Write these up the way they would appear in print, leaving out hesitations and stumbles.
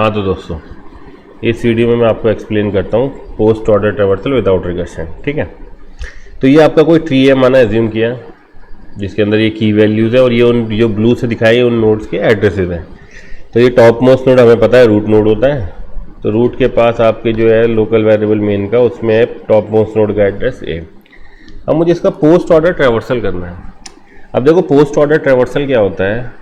हाँ तो दोस्तों, इस वीडियो में मैं आपको एक्सप्लेन करता हूँ post order traversal without recursion. ठीक है, तो ये आपका कोई ट्री है माना एज्यूम किया, जिसके अंदर ये की वैल्यूज़ है और ये उन जो ब्लू से दिखाई उन नोड्स के एड्रेसेस हैं। तो ये टॉप मोस्ट नोड हमें पता है रूट नोड होता है, तो रूट के पास आपके जो है लोकल वेरिएबल मेन का, उसमें है टॉप मोस्ट नोड का एड्रेस ए। अब मुझे इसका पोस्ट ऑर्डर ट्रैवर्सल करना है। अब देखो पोस्ट ऑर्डर ट्रैवर्सल क्या होता है,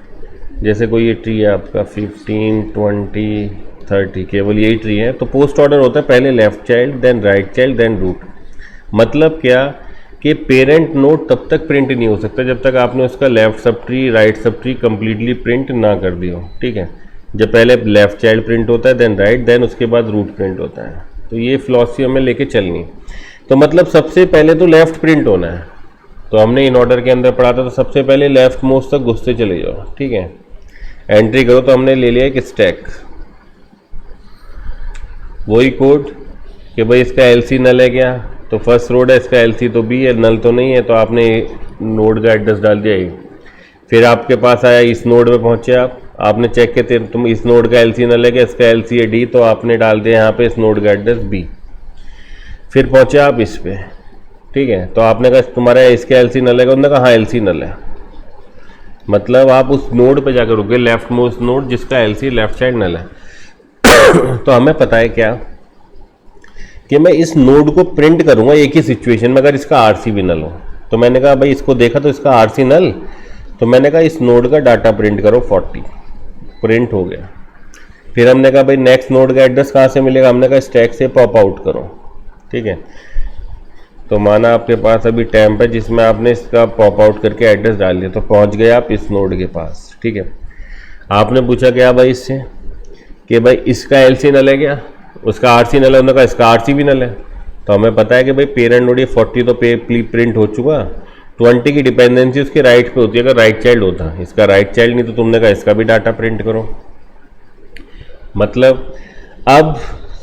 जैसे कोई ये ट्री है आपका 15, 20, 30, केवल यही ट्री है, तो पोस्ट ऑर्डर होता है पहले left child then right child then root. मतलब क्या कि पेरेंट नोड तब तक प्रिंट नहीं हो सकता जब तक आपने उसका left sub tree right sub tree completely print ना कर दिया हो। ठीक है, जब पहले लेफ्ट चाइल्ड प्रिंट होता है देन राइट देन उसके बाद रूट प्रिंट होता है। तो ये फिलॉसफी हमें लेके चलनी। तो मतलब सबसे पहले तो लेफ्ट प्रिंट होना है, तो हमने इन ऑर्डर के अंदर पढ़ा था, तो सबसे पहले लेफ्ट मोस्ट तक घुसते चले जाओ। ठीक है, एंट्री करो, तो हमने ले लिया एक स्टैक, वही कोड कि भाई इसका एलसी नल है क्या, तो फर्स्ट रोड है, इसका एलसी तो बी है, नल तो नहीं है, तो आपने नोड का एड्रेस डाल दिया ये। फिर आपके पास आया इस नोड पे पहुंचे आपने चेक किया तुम इस नोड का एलसी नल है क्या, इसका एलसी है डी, तो आपने डाल दिया यहाँ पे इस नोड का एड्रेस बी। फिर पहुंचे आप इस पे, ठीक है, तो आपने कहा तुम्हारा इसका एलसी नल है, उन्होंने कहा हाँ एलसी नल है। मतलब आप उस नोड पे जाकर रुके, लेफ्ट मोस्ट नोड जिसका एलसी लेफ्ट साइड नल है। तो हमें पता है क्या कि मैं इस नोड को प्रिंट करूंगा एक ही सिचुएशन में अगर इसका आरसी भी नल हो। तो मैंने कहा भाई इसको देखा तो इसका आरसी नल, तो मैंने कहा इस नोड का डाटा प्रिंट करो 40, प्रिंट हो गया। फिर हमने कहा भाई नेक्स्ट नोड का एड्रेस कहाँ से मिलेगा, हमने कहा स्टैक से पॉप आउट करो। ठीक है, तो माना आपके पास अभी टैम्प है जिसमें आपने इसका पॉप आउट करके एड्रेस डाल दिया, तो पहुंच गए आप इस नोड के पास। ठीक है, आपने पूछा क्या भाई इससे कि भाई इसका एलसी नल है क्या, उसका आरसी नल है, उन्होंने कहा इसका आरसी भी नल है। तो हमें पता है कि भाई पेरेंट नोड ये 40 तो प्रिंट हो चुका, 20 की डिपेंडेंसी उसके राइट पे होती है अगर राइट चाइल्ड होता, इसका राइट चाइल्ड नहीं, तो तुमने कहा इसका भी डाटा प्रिंट करो। मतलब अब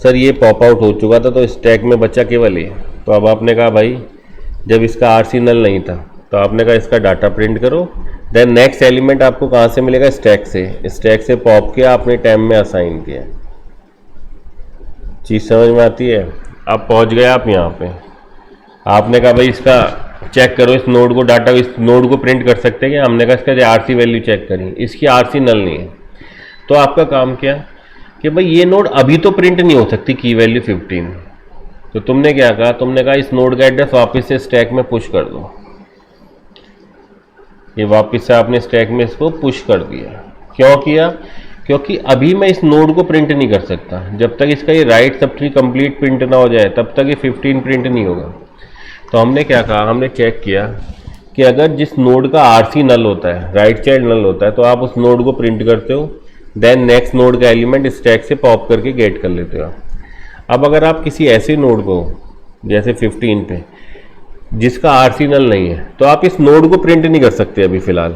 सर ये पॉप आउट हो चुका था तो स्टैक में बचा केवल ये। तो अब आपने कहा भाई जब इसका आरसी नल नहीं था तो आपने कहा इसका डाटा प्रिंट करो, देन नेक्स्ट एलिमेंट आपको कहाँ से मिलेगा, स्टैक से। स्टैक से पॉप किया आपने, टैम में असाइन किया। चीज़ समझ में आती है। अब पहुँच गए आप यहाँ पे, आपने कहा भाई इसका चेक करो इस नोड को, डाटा इस नोड को प्रिंट कर सकते हैं क्या, हमने कहा इसका आरसी वैल्यू चेक करी, इसकी आरसी नल नहीं है। तो आपका काम क्या कि भाई ये नोड अभी तो प्रिंट नहीं हो सकती की वैल्यू 15, तो तुमने क्या कहा, तुमने कहा इस नोड का एड्रेस वापस से स्टैक में पुश कर दो। ये वापस से आपने स्टैक में इसको पुश कर दिया। क्यों किया, क्योंकि अभी मैं इस नोड को प्रिंट नहीं कर सकता जब तक इसका ये right sub tree complete print ना हो जाए, तब तक ये 15 प्रिंट नहीं होगा। तो हमने क्या कहा, हमने चेक किया कि अगर जिस नोड का आरसी नल होता है, राइट चाइल्ड नल होता है, तो आप उस नोड को प्रिंट करते हो, देन नेक्स्ट नोड का एलिमेंट स्टैक से पॉप करके गेट कर लेते हो। अब अगर आप किसी ऐसे नोड को जैसे 15 पे जिसका आरसी नल नहीं है, तो आप इस नोड को प्रिंट नहीं कर सकते अभी फ़िलहाल।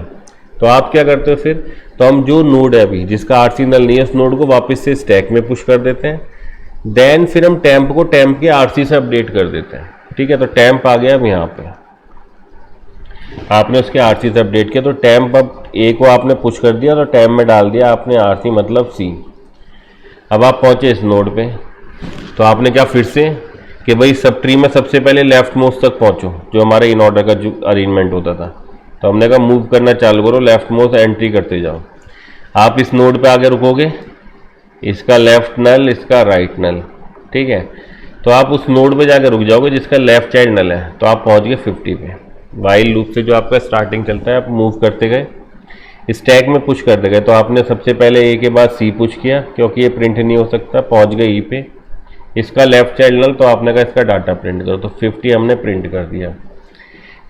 तो आप क्या करते हो फिर, तो हम जो नोड है अभी जिसका आरसी नल नहीं है उस नोड को वापस से स्टैक में पुश कर देते हैं, देन फिर हम टैम्प को टैम्प के आरसी से अपडेट कर देते हैं। ठीक है, तो टैम्प आ गया अब यहाँ पे, आपने उसके आरसी से अपडेट किया, तो टैम्प अब ए को आपने पुश कर दिया, तो टैम्प में डाल दिया आपने आरसी मतलब सी। अब आप पहुँचे इस नोड पे, तो आपने क्या फिर से कि भाई सब ट्री में सबसे पहले लेफ्ट मोस्ट तक पहुंचो, जो हमारे इन ऑर्डर का जो अरेंजमेंट होता था। तो हमने कहा मूव करना चालू करो, लेफ्ट मोस्ट एंट्री करते जाओ। आप इस नोड पे आगे रुकोगे, इसका लेफ्ट नल इसका राइट नल। ठीक है, तो आप उस नोड पे जाकर रुक जाओगे जिसका लेफ्ट चाइल्ड नल है, तो आप पहुंच गए 50 पे। वाइल लूप से जो आपका स्टार्टिंग चलता है, आप मूव करते गए, स्टैक में पुश करते गए। तो आपने सबसे पहले ए के बाद सी पुश किया क्योंकि ये प्रिंट नहीं हो सकता, पहुंच गए ई पे, इसका लेफ्ट चाइल्ड नल, तो आपने कहा इसका डाटा प्रिंट करो, तो 50 हमने प्रिंट कर दिया।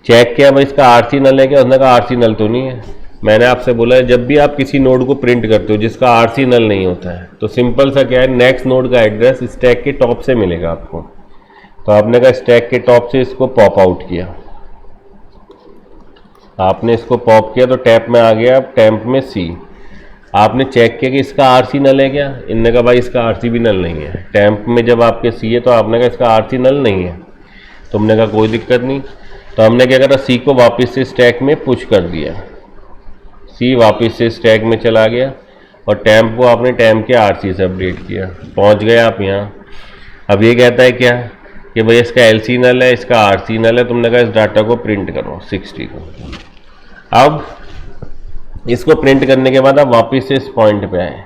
चेक किया भाई इसका आरसी नल है क्या, उसने कहा आरसी नल तो नहीं है। मैंने आपसे बोला है जब भी आप किसी नोड को प्रिंट करते हो जिसका आरसी नल नहीं होता है, तो सिंपल सा क्या है, नेक्स्ट नोड का एड्रेस स्टैक के टॉप से मिलेगा आपको। तो आपने कहा स्टैक के टॉप से इसको पॉप आउट किया, आपने इसको पॉप किया तो टैप में आ गया, अब टैम्प में सी। आपने चेक किया कि इसका आरसी नल है क्या, इनने कहा भाई इसका आरसी भी नल नहीं है। टैम्प में जब आपके सी है तो आपने कहा इसका आरसी नल नहीं है, तुमने कहा कोई दिक्कत नहीं। तो हमने क्या करा, सी को वापस से स्टैक में पुश कर दिया, सी वापस से स्टैक में चला गया और टैम्प को आपने टैम्प के आरसी से अपडेट किया, पहुंच गए आप यहाँ। अब ये कहता है क्या कि भाई इसका एलसी नल है, इसका आरसी नल है, तुमने कहा इस डाटा को प्रिंट करो 60 को। अब इसको प्रिंट करने के बाद आप वापस से इस पॉइंट पे आए,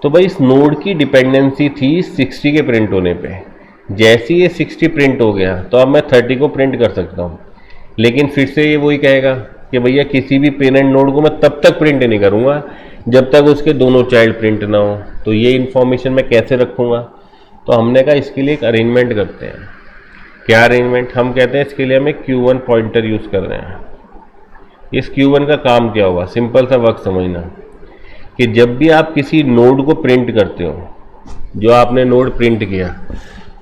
तो भाई इस नोड की डिपेंडेंसी थी 60 के प्रिंट होने पे। जैसे ही ये 60 प्रिंट हो गया तो अब मैं 30 को प्रिंट कर सकता हूँ, लेकिन फिर से ये वही कहेगा कि भैया किसी भी पेरेंट नोड को मैं तब तक प्रिंट नहीं करूँगा जब तक उसके दोनों चाइल्ड प्रिंट ना हो। तो ये इन्फॉर्मेशन मैं कैसे रखूँगा? तो हमने कहा इसके लिए एक अरेंजमेंट करते हैं। क्या अरेंजमेंट? हम कहते हैं इसके लिए हमें Q1 पॉइंटर यूज़ कर रहे हैं। इस Q1 का काम क्या होगा? सिंपल सा वर्क समझना कि जब भी आप किसी नोड को प्रिंट करते हो, जो आपने नोड प्रिंट किया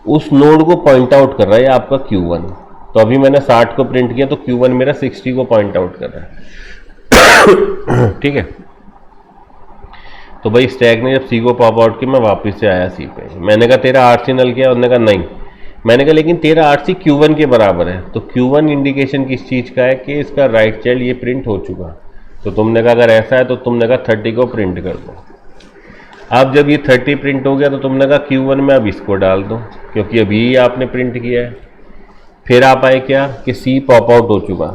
उस नोड को पॉइंट आउट कर रहा है आपका Q1। तो अभी मैंने 60 को प्रिंट किया तो Q1 मेरा 60 को पॉइंट आउट कर रहा है। ठीक है, तो भाई स्टैक ने जब C को पॉप आउट किया, मैं वापस से आया C पे। मैंने कहा तेरा आरसी नल किया, उन्होंने कहा नहीं। मैंने कहा लेकिन तेरा आरसी Q1 के बराबर है। तो Q1 इंडिकेशन किस चीज़ का है कि इसका राइट चाइल्ड ये प्रिंट हो चुका। तो तुमने कहा अगर ऐसा है तो तुमने कहा 30 को प्रिंट कर दो। अब जब ये 30 प्रिंट हो गया तो तुमने कहा Q1 में अब इसको डाल दो, क्योंकि अभी आपने प्रिंट किया है। फिर आप आए क्या कि C पॉप आउट हो चुका।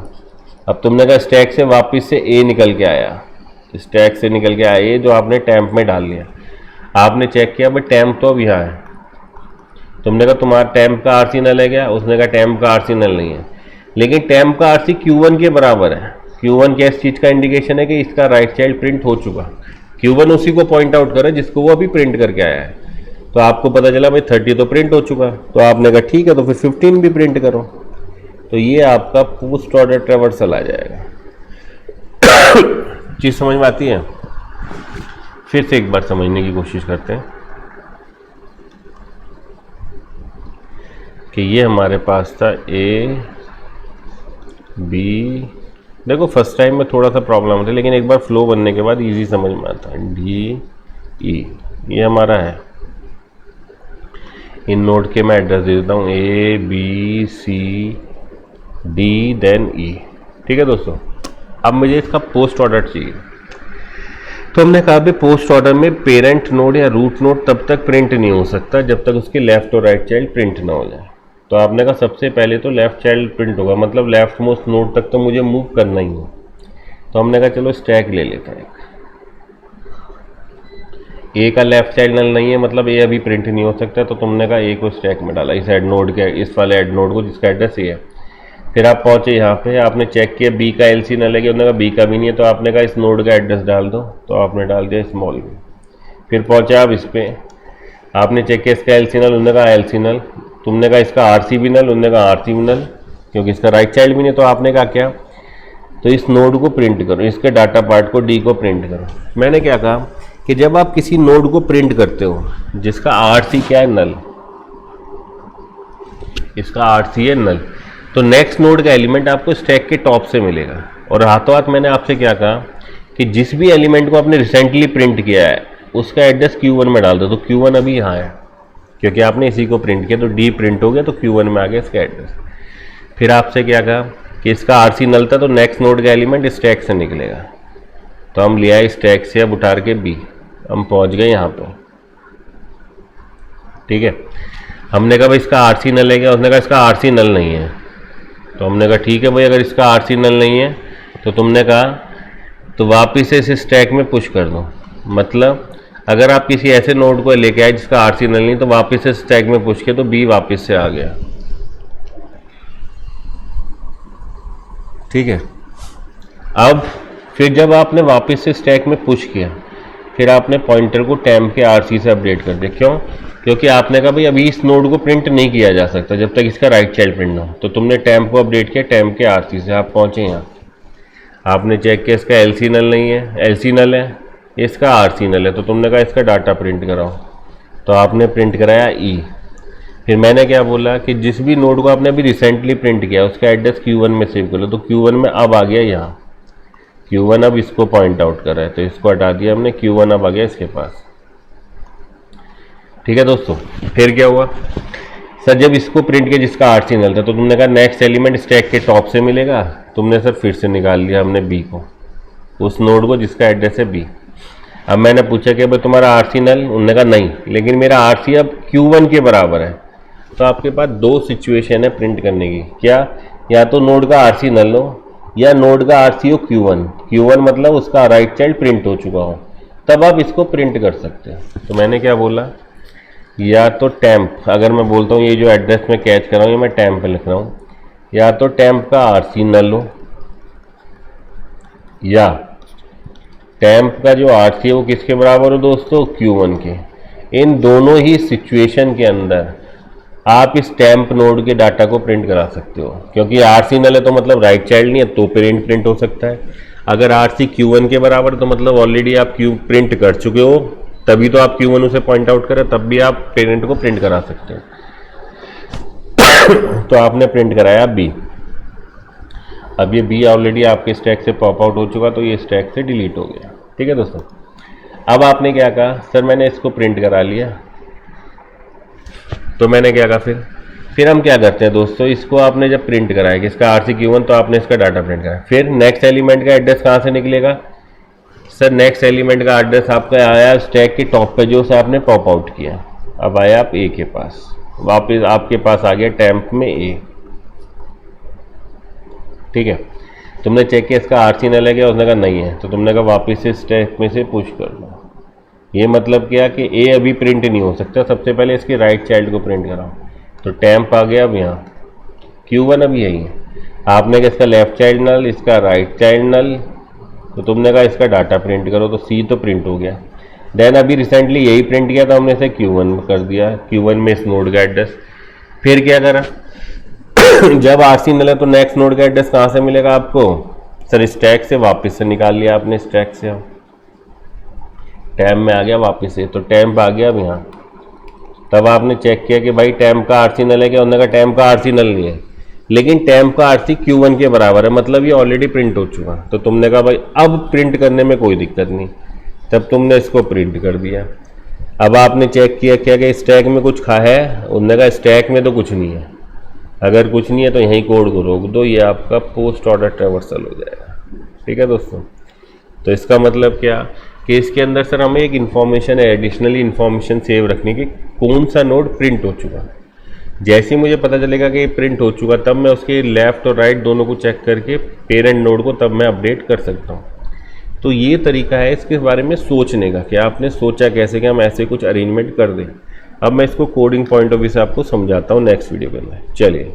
अब तुमने कहा स्टैक से वापस से A निकल के आया, स्टैक से निकल के आया ये जो आपने टैम्प में डाल लिया। आपने चेक किया भाई टैम्प तो अब यहाँ है। तुमने कहा तुम्हारा टैम्प का आरसी नल है क्या? उसने कहा टैम्प का आरसी नल नहीं है, लेकिन टैम्प का आरसी Q1 के बराबर है। Q1 क्या इस चीज़ का इंडिकेशन है कि इसका राइट चाइल्ड प्रिंट हो चुका। Q1 उसी को पॉइंट आउट कर रहा है जिसको वो अभी प्रिंट करके आया है। तो आपको पता चला भाई 30 तो प्रिंट हो चुका। तो आपने कहा ठीक है, तो फिर 15 भी प्रिंट करो। तो ये आपका पोस्ट ऑर्डर ट्रेवर्सल आ जाएगा। चीज़ समझ में आती है? फिर से एक बार समझने की कोशिश करते हैं कि ये हमारे पास था A B। देखो फर्स्ट टाइम में थोड़ा सा प्रॉब्लम होता है, लेकिन एक बार फ्लो बनने के बाद इजी समझ में आता है। D E ये हमारा है। इन नोड के मैं एड्रेस दे देता हूँ A B C D then E। ठीक है दोस्तों, अब मुझे इसका पोस्ट ऑर्डर चाहिए। तो हमने कहा भाई पोस्ट ऑर्डर में पेरेंट नोड या रूट नोड तब तक प्रिंट नहीं हो सकता जब तक उसके लेफ्ट और राइट चाइल्ड प्रिंट ना हो जाए। तो आपने कहा सबसे पहले तो लेफ्ट चाइल्ड प्रिंट होगा, मतलब लेफ्ट मोस्ट नोड तक तो मुझे मूव करना ही है। तो हमने कहा चलो स्टैक ले लेते हैं। ए का लेफ्ट चाइल्ड नल नहीं है, मतलब ए अभी प्रिंट नहीं हो सकता। तो तुमने कहा ए को स्टैक में डाला, इस एड नोड के, इस वाले एड नोड को जिसका एड्रेस ये है। फिर आप पहुंचे यहाँ पे, आपने चेक किया बी का एलसी नल है कि, उन्होंने कहा बी का भी नहीं है। तो आपने कहा इस नोड का एड्रेस डाल दो, तो आपने डाल दिया स्मॉल बी। फिर पहुंचे आप इस पे, आपने चेक किया इसका एलसी नल, उन्होंने कहा एलसी नल। तुमने कहा इसका आरसी भी नल, उन्होंने कहा आरसी भी नल, क्योंकि इसका राइट चाइल्ड भी नहीं। तो आपने कहा क्या, तो इस नोड को प्रिंट करो, इसके डाटा पार्ट को डी को प्रिंट करो। मैंने क्या कहा कि जब आप किसी नोड को प्रिंट करते हो जिसका आरसी क्या है, नल, इसका आरसी है नल, तो नेक्स्ट नोड का एलिमेंट आपको स्टैक के टॉप से मिलेगा। और हाथों हाथ मैंने आपसे क्या कहा कि जिस भी एलिमेंट को आपने रिसेंटली प्रिंट किया है उसका एड्रेस Q1 में डाल दो। तो Q1 अभी यहाँ है क्योंकि आपने इसी को प्रिंट किया, तो D प्रिंट हो गया, तो Q1 में आ गया इसका एड्रेस। फिर आपसे क्या कहा कि इसका आरसी नल था, तो नेक्स्ट नोड का एलिमेंट स्टैक से निकलेगा। तो हम लिया स्टैक से अब उठार के B, हम पहुँच गए यहाँ पर। ठीक है, हमने कहा भाई इसका आरसी नल है क्या? उसने कहा इसका आरसी नल नहीं है। तो हमने कहा ठीक है भाई, अगर इसका आरसी नल नहीं है तो तुमने कहा तो वापस से इसे स्टैक में पुश कर दो। मतलब अगर आप किसी ऐसे नोड को लेके आए जिसका आरसी नल नहीं, तो वापस से स्टैक में पुश किया तो बी वापस से आ गया। ठीक है, अब फिर जब आपने वापस से स्टैक में पुश किया, फिर आपने पॉइंटर को टैम्प के आरसी से अपडेट कर दिया। क्यों? क्योंकि आपने कहा भाई अभी इस नोड को प्रिंट नहीं किया जा सकता जब तक इसका राइट चाइल्ड प्रिंट ना हो। तो तुमने टैम्प को अपडेट किया टैम्प के आरसी से। आप पहुंचे यहाँ, आपने चेक किया इसका एलसी नल नहीं है, एलसी नल है, इसका आरसी नल है। तो तुमने कहा इसका डाटा प्रिंट कराओ, तो आपने प्रिंट कराया ई। फिर मैंने क्या बोला कि जिस भी नोड को आपने अभी रिसेंटली प्रिंट किया उसका एड्रेस Q1 में सेव कर लो। तो Q1 में अब आ गया यहाँ, Q1 अब इसको पॉइंट आउट कर रहा है, तो इसको हटा दिया हमने, Q1 अब आ गया इसके पास। ठीक है दोस्तों, फिर क्या हुआ सर, जब इसको प्रिंट किया जिसका आरसी नल था, तो तुमने कहा नेक्स्ट एलिमेंट स्टैक के टॉप से मिलेगा। तुमने सर फिर से निकाल लिया हमने बी को, उस नोड को जिसका एड्रेस है बी। अब मैंने पूछा कि भाई तुम्हारा आरसी नल, उन्होंने कहा नहीं, लेकिन मेरा आरसी अब Q1 के बराबर है। तो आपके पास दो सिचुएशन है प्रिंट करने की, क्या, या तो नोड का आरसी नल हो या नोड का आरसी हो Q1 मतलब उसका राइट चाइल्ड प्रिंट हो चुका हो, तब आप इसको प्रिंट कर सकते हैं। तो मैंने क्या बोला, या तो टैंप, अगर मैं बोलता हूँ ये जो एड्रेस में कैच कर रहा हूँ ये मैं टैंप पे लिख रहा हूँ, या तो टैंप का आरसी नल हो या टैंप का जो आरसी है वो किसके बराबर हो दोस्तों, Q1 के। इन दोनों ही सिचुएशन के अंदर आप इस टैंप नोड के डाटा को प्रिंट करा सकते हो, क्योंकि आरसी नल है तो मतलब राइट चाइल्ड नहीं है, तो प्रिंट हो सकता है। अगर आरसी Q1 के बराबर तो मतलब ऑलरेडी आप प्रिंट कर चुके हो, तभी तो आप Q1 उसे पॉइंट आउट करें, तब भी आप पेरेंट को प्रिंट करा सकते हो। तो आपने प्रिंट कराया B, अब ये B ऑलरेडी आपके स्टैक से पॉप आउट हो चुका, तो ये स्टैक से डिलीट हो गया। ठीक है दोस्तों, अब आपने क्या कहा, सर मैंने इसको प्रिंट करा लिया, तो मैंने क्या कहा, फिर हम क्या करते हैं दोस्तों, इसको आपने जब प्रिंट कराया कि इसका आरसी Q1, तो आपने इसका डाटा प्रिंट कराया, फिर नेक्स्ट एलिमेंट का एड्रेस कहाँ से निकलेगा, सर नेक्स्ट एलिमेंट का एड्रेस आपका आया स्टैक के टॉप पे जो से आपने पॉप आउट किया। अब आया आप A के पास, वापस आपके पास आ गया टैंप में A। ठीक है, तुमने चेक किया इसका आरसी नल है क्या, उसने कहा नहीं है, तो तुमने कहा वापस से स्टैक में से पुश कर लो। ये मतलब क्या कि A अभी प्रिंट नहीं हो सकता, सबसे पहले इसके राइट चाइल्ड को प्रिंट कराओ। तो टैंप आ गया अब यहाँ, Q1 अब यही है, आपने कहा इसका लेफ्ट चाइल्ड नल, इसका राइट चाइल्ड नल, तो तुमने कहा इसका डाटा प्रिंट करो, तो C तो प्रिंट हो गया। देन अभी रिसेंटली यही प्रिंट किया, तो हमने इसे Q1 कर दिया, Q1 में इस नोड का एड्रेस। फिर क्या करा, जब आरसी नल है तो नेक्स्ट नोड का एड्रेस कहाँ से मिलेगा आपको, सर स्टैक से, वापस से निकाल लिया आपने स्टैक से, टैंप में आ गया वापस से, तो टैंप आ गया अब यहाँ। तब आपने चेक किया कि भाई टैंप का आरसी नल है क्या, उन्होंने कहा टैंप का आरसी नल नहीं है, लेकिन टैंप का आरसी Q1 के बराबर है, मतलब ये ऑलरेडी प्रिंट हो चुका। तो तुमने कहा भाई अब प्रिंट करने में कोई दिक्कत नहीं, तब तुमने इसको प्रिंट कर दिया। अब आपने चेक किया क्या कि स्टैक में कुछ खा है, उन्होंने कहा स्टैक में तो कुछ नहीं है, अगर कुछ नहीं है तो यहीं कोड को रोक दो, ये आपका पोस्ट ऑर्डर ट्रैवर्सल हो जाएगा। ठीक है दोस्तों, तो इसका मतलब क्या कि इसके अंदर सर हमें एक इन्फॉर्मेशन है, एडिशनली इन्फॉर्मेशन सेव रखने की, कौन सा नोड प्रिंट हो चुका। जैसे ही मुझे पता चलेगा कि ये प्रिंट हो चुका, तब मैं उसके लेफ्ट और राइट दोनों को चेक करके पेरेंट नोड को तब मैं अपडेट कर सकता हूँ। तो ये तरीका है इसके बारे में सोचने का कि आपने सोचा कैसे कि हम ऐसे कुछ अरेंजमेंट कर दें। अब मैं इसको कोडिंग पॉइंट ऑफ व्यू से आपको समझाता हूँ नेक्स्ट वीडियो के अंदर। चलिए।